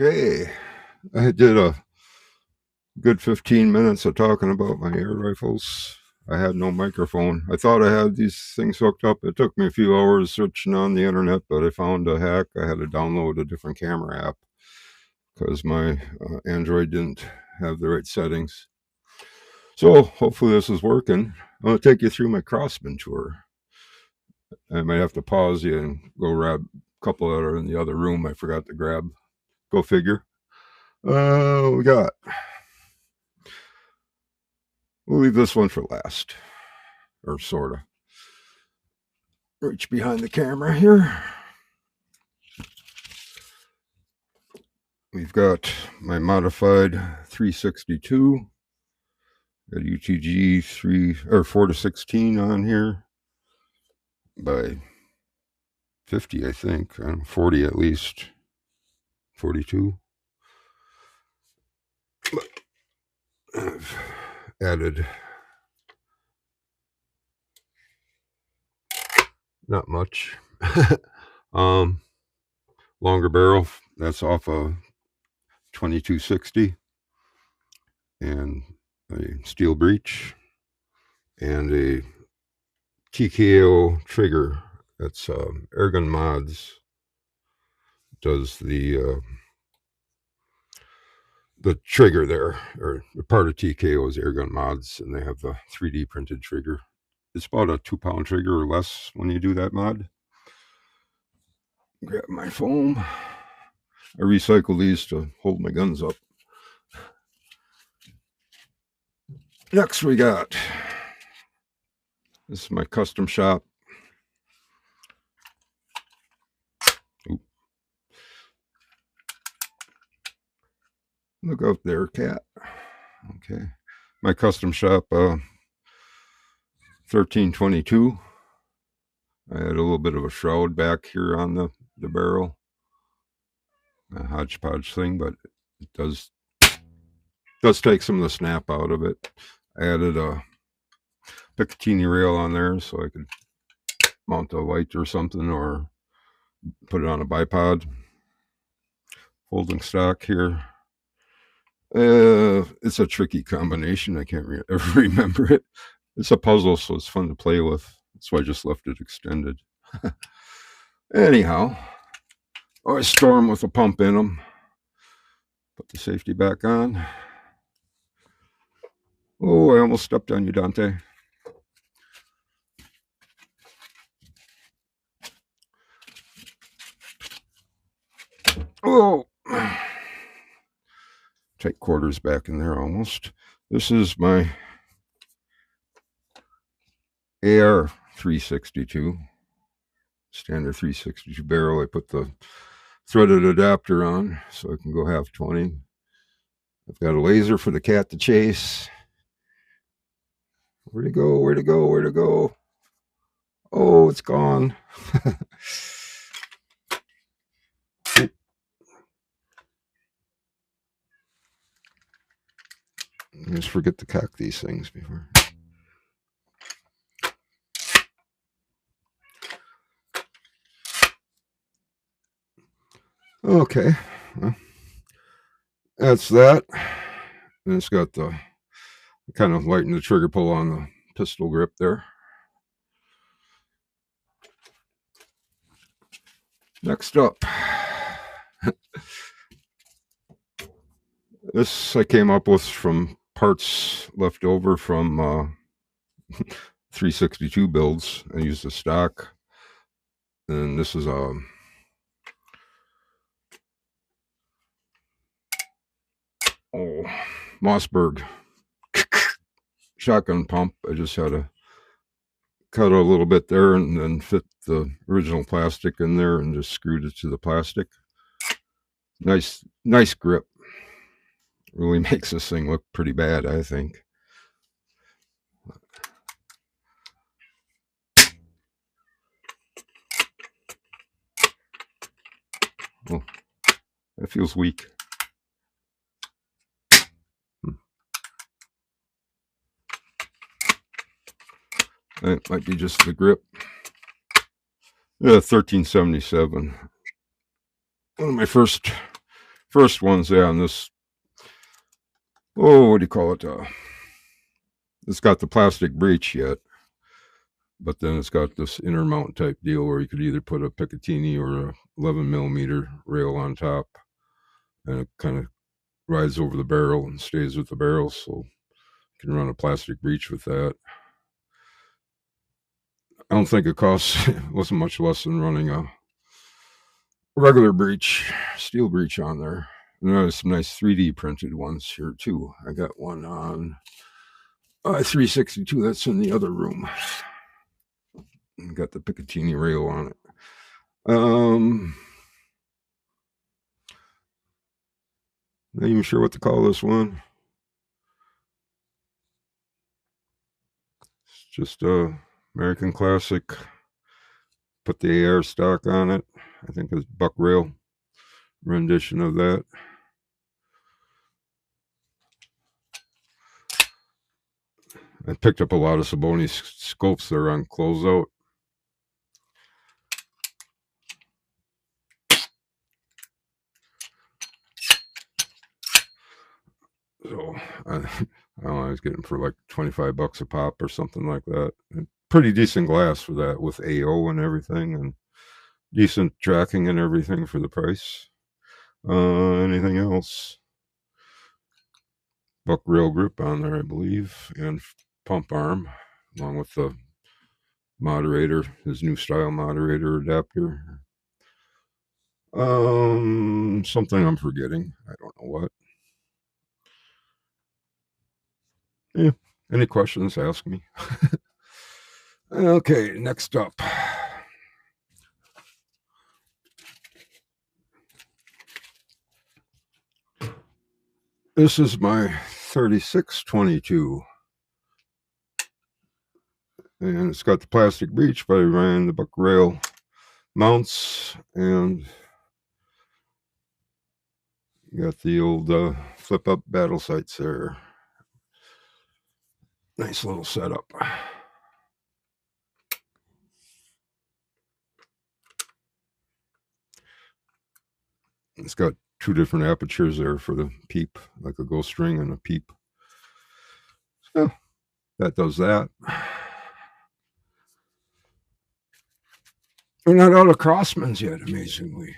Okay, I did a good 15 minutes of talking about my air rifles. I had no microphone. I thought I had these things hooked up. It took me a few hours searching on the internet, but I found a hack. I had to download a different camera app because my Android didn't have the right settings. So hopefully this is working. I'm going to take you through my Crosman tour. I might have to pause you and go grab a couple that are in the other room I forgot to grab. Go figure. We got. We'll leave this one for last, or sort of. Reach behind the camera here. We've got my modified 362. Got UTG 4 to 16 on here by 50, I think. 40 at least. 42. I've added not much. Longer barrel. That's off a 2260 and a steel breech and a TKO trigger. That's Airgun Mods does the trigger there, or part of TKO is Airgun Mods, and they have the 3D printed trigger. It's about a 2-pound trigger or less when you do that mod. Grab my foam. I recycle these to hold my guns up. Next we got, this is my custom shop. Oop. Look out there, cat. Okay. My custom shop, 1322. I had a little bit of a shroud back here on the barrel. A hodgepodge thing, but it does take some of the snap out of it. I added a Picatinny rail on there so I could mount a light or something, or put it on a bipod. Folding stock here. It's a tricky combination. I can't ever remember it. It's a puzzle, so it's fun to play with. That's why I just left it extended. Anyhow, I store them with a pump in them. Put the safety back on. Oh, I almost stepped on you, Dante. Oh, tight quarters back in there almost. This is my AR 362, standard 362 barrel. I put the threaded adapter on so I can go half 20. I've got a laser for the cat to chase. Where'd it go? Where'd it go? Where'd it go? Oh, it's gone. I just forget to cock these things before. Okay, well, that's that. And it's got the kind of lighten the trigger pull on the pistol grip there. Next up, this I came up with from parts left over from 362 builds. I used the stock, and this is a Mossberg shotgun pump. I just had to cut a little bit there and then fit the original plastic in there and just screwed it to the plastic. Nice grip. Really makes this thing look pretty bad, I think. Oh, that feels weak. That might be just the grip. 1377. One of my first first ones, yeah, on this, oh, what do you call it? It's got the plastic breech yet, but then it's got this inner mount type deal where you could either put a Picatinny or a 11 millimeter rail on top, and it kind of rides over the barrel and stays with the barrel, so you can run a plastic breech with that. I don't think it costs wasn't much less than running a regular breech, steel breech on there. And there's some nice 3D printed ones here too. I got one on 362. That's in the other room. Got the Picatinny rail on it. Not even sure what to call this one. It's just a American Classic. Put the AR stock on it. I think it's buck rail rendition of that. I picked up a lot of Saboni scopes there on closeout. So I don't know, I was getting for like $25 a pop or something like that. And pretty decent glass for that with AO and everything, and decent tracking and everything for the price. Anything else? Buck rail grip on there, I believe, and pump arm, along with the moderator, his new style moderator adapter. Something I'm forgetting. I don't know what. Yeah. Any questions, ask me. Okay, next up. This is my 3622. And it's got the plastic breech, but I ran the buck rail mounts, and you got the old flip up battle sights there. Nice little setup. It's got two different apertures there for the peep, like a ghost ring and a peep. So that does that. We're not out of Crosmans yet, amazingly.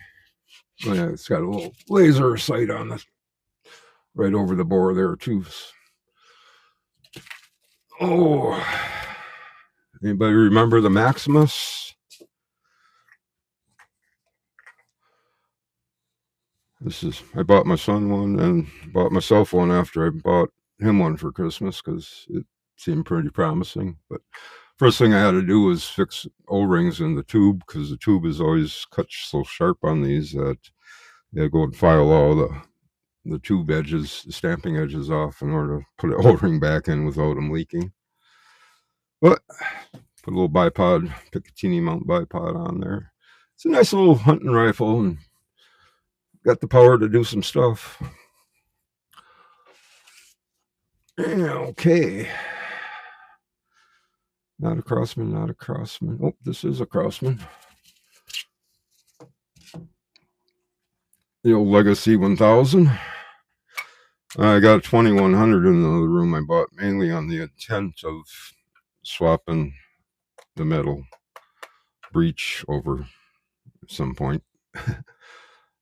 Oh, yeah, it's got a little laser sight on it right over the bore there, too. Oh, anybody remember the Maximus? I bought my son one and bought myself one after I bought him one for Christmas because it seemed pretty promising. But first thing I had to do was fix O-rings in the tube, because the tube is always cut so sharp on these that you had to go and file all the tube edges, the stamping edges off in order to put an O-ring back in without them leaking. But put a little bipod, Picatinny mount bipod on there. It's a nice little hunting rifle and got the power to do some stuff. Okay. Not a Crosman, not a Crosman. Oh, this is a Crosman. The old Legacy 1000. I got a 2100 in the other room I bought mainly on the intent of swapping the metal breech over at some point.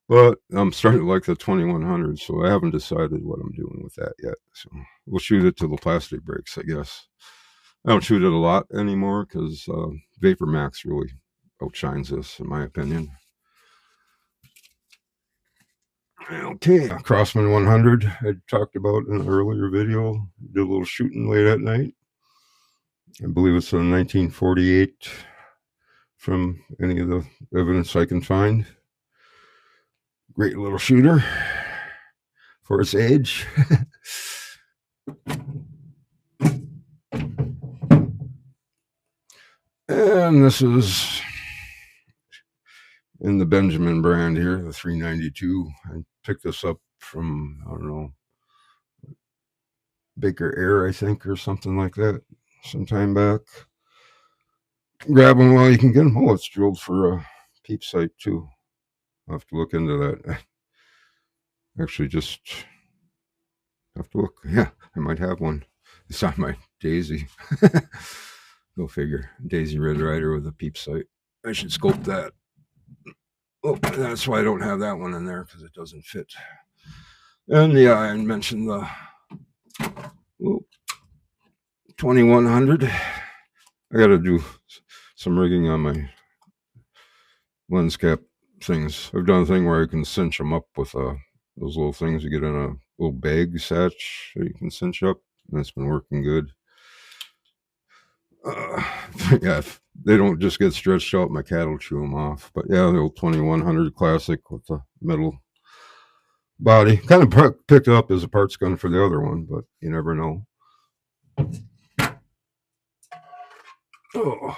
But I'm starting to like the 2100, so I haven't decided what I'm doing with that yet. So we'll shoot it till the plastic breaks, I guess. I don't shoot it a lot anymore because Vapor Max really outshines this, in my opinion. Okay, Crosman 100 I talked about in an earlier video. Did a little shooting late at night. I believe it's a 1948 from any of the evidence I can find. Great little shooter for its age. And this is in the Benjamin brand here, the 392. I picked this up from, I don't know, Baker Air, I think, or something like that, some time back. Grab them while you can get them. Oh, it's drilled for a peep sight, too. I'll have to look into that. Actually, just have to look. Yeah, I might have one. It's on my Daisy. Go figure. Daisy Red Rider with a peep sight. I should scope that. Oh, that's why I don't have that one in there, because it doesn't fit. And yeah, I mentioned the 2100. I got to do some rigging on my lens cap things. I've done a thing where I can cinch them up with those little things you get in a little bag satch that you can cinch up. And that's been working good. Yeah, they don't just get stretched out, my cat will chew them off. But yeah, the old 2100 classic with the metal body. Kind of picked it up as a parts gun for the other one, but you never know. Oh.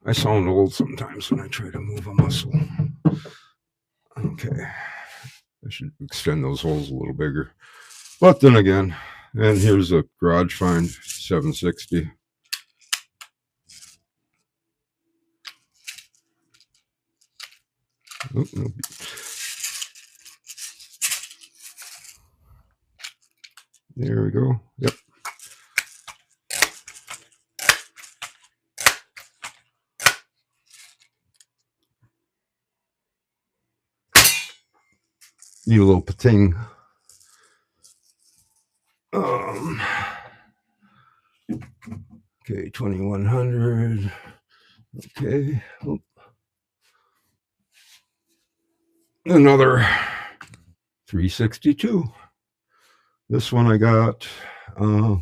I sound old sometimes when I try to move a muscle. Okay. I should extend those holes a little bigger. But then again, and here's a garage find 760. Oh, no. There we go. Yep. Need a little pating. Okay, 2100. Okay. Oh. Another 362. This one I got. I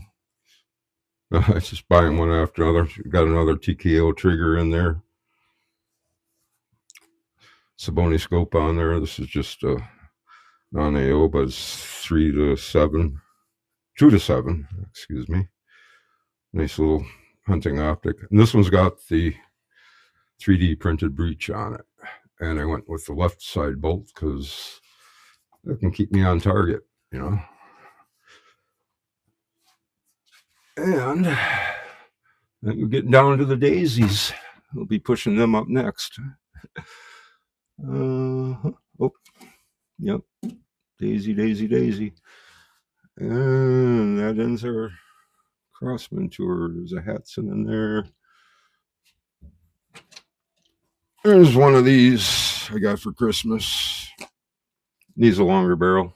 just buying one after another. Got another TKO trigger in there. Saboni scope on there. This is just a non-AO, but it's 3 to 7. 2 to 7, excuse me. Nice little hunting optic. And this one's got the 3D printed breech on it. And I went with the left side bolt because that can keep me on target, you know. And then we're getting down to the daisies. We'll be pushing them up next. Oh, yep. Daisy, daisy, daisy. And that ends our Crosman tour. There's a Hatson in there. There's one of these I got for Christmas. Needs a longer barrel.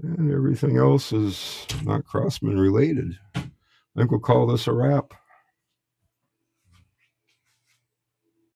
And everything else is not Crosman related. I think we'll call this a wrap.